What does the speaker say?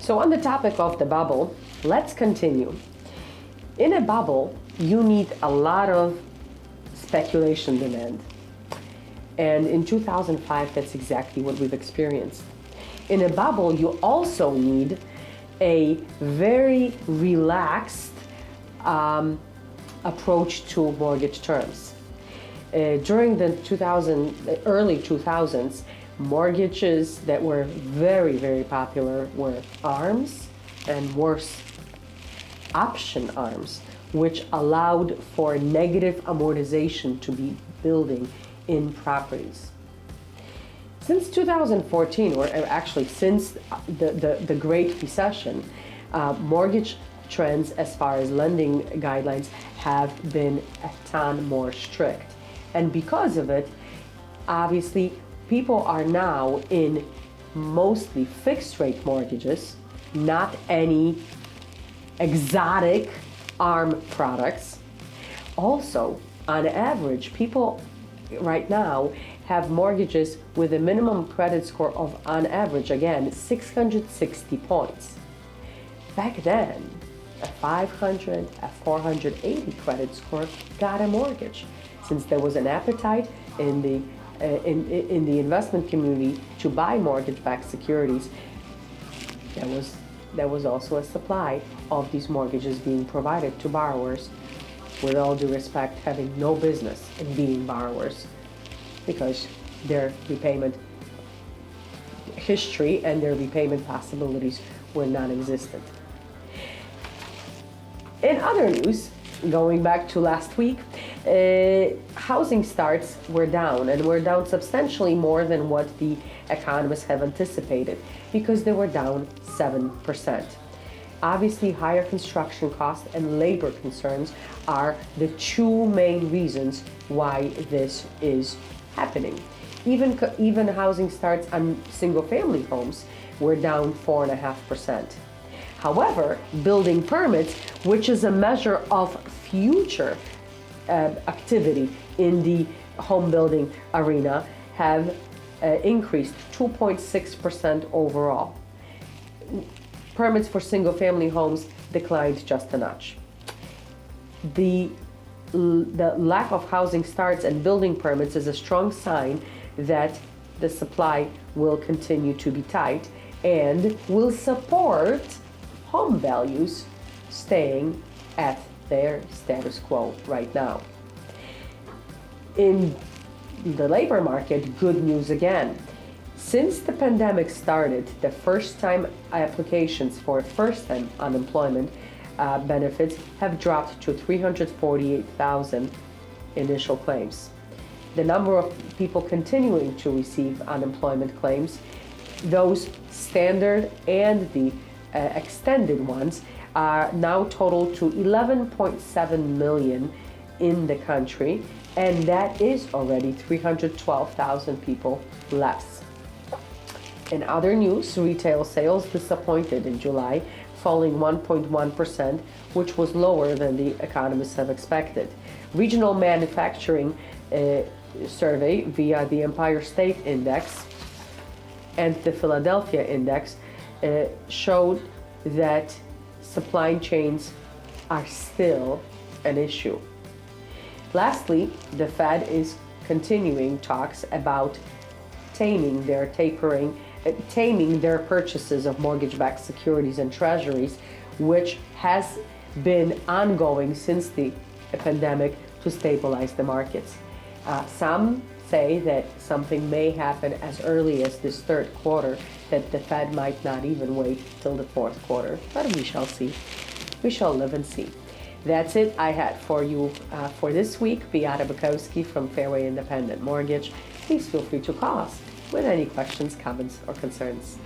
So on the topic of the bubble, let's continue. In a bubble, you need a lot of speculation demand. And in 2005, that's exactly what we've experienced. In a bubble, you also need a very relaxed approach to mortgage terms. During the early 2000s, mortgages that were very, very popular were ARMs and worse, option ARMs, which allowed for negative amortization to be building in properties. Since 2014, or actually since the Great Recession, mortgage trends as far as lending guidelines have been a ton more strict. And because of it, obviously, people are now in mostly fixed rate mortgages, not any exotic ARM products. Also, on average, people right now have mortgages with a minimum credit score of, on average, again, 660 points. Back then, a 500, a 480 credit score got a mortgage. Since there was an appetite in the investment community to buy mortgage-backed securities, there was also a supply of these mortgages being provided to borrowers, with all due respect, having no business in being borrowers, because their repayment history and their repayment possibilities were non-existent. In other news, going back to last week, housing starts were down, and were down substantially more than what the economists have anticipated, because they were down 7%. Obviously, higher construction costs and labor concerns are the two main reasons why this is happening. Even housing starts on single-family homes were down 4.5%. However, building permits, which is a measure of future activity in the home building arena, have increased 2.6% overall. Permits for single-family homes declined just a notch. The lack of housing starts and building permits is a strong sign that the supply will continue to be tight and will support home values staying at their status quo right now. In the labor market, good news again. Since the pandemic started, the first-time applications for first-time unemployment benefits have dropped to 348,000 initial claims. The number of people continuing to receive unemployment claims, those standard and the extended ones, are now total to 11.7 million in the country, and that is already 312,000 people less. In other news, retail sales disappointed in July, falling 1.1%, which was lower than the economists have expected. Regional manufacturing survey via the Empire State Index and the Philadelphia Index showed that supply chains are still an issue. Lastly, the Fed is continuing talks about taming their purchases of mortgage-backed securities and treasuries, which has been ongoing since the pandemic, to stabilize the markets. Some say that something may happen as early as this third quarter, that the Fed might not even wait till the fourth quarter, but we shall see. We shall live and see. That's it I had for you for this week. Beata Bukowski from Fairway Independent Mortgage. Please feel free to call us with any questions, comments, or concerns.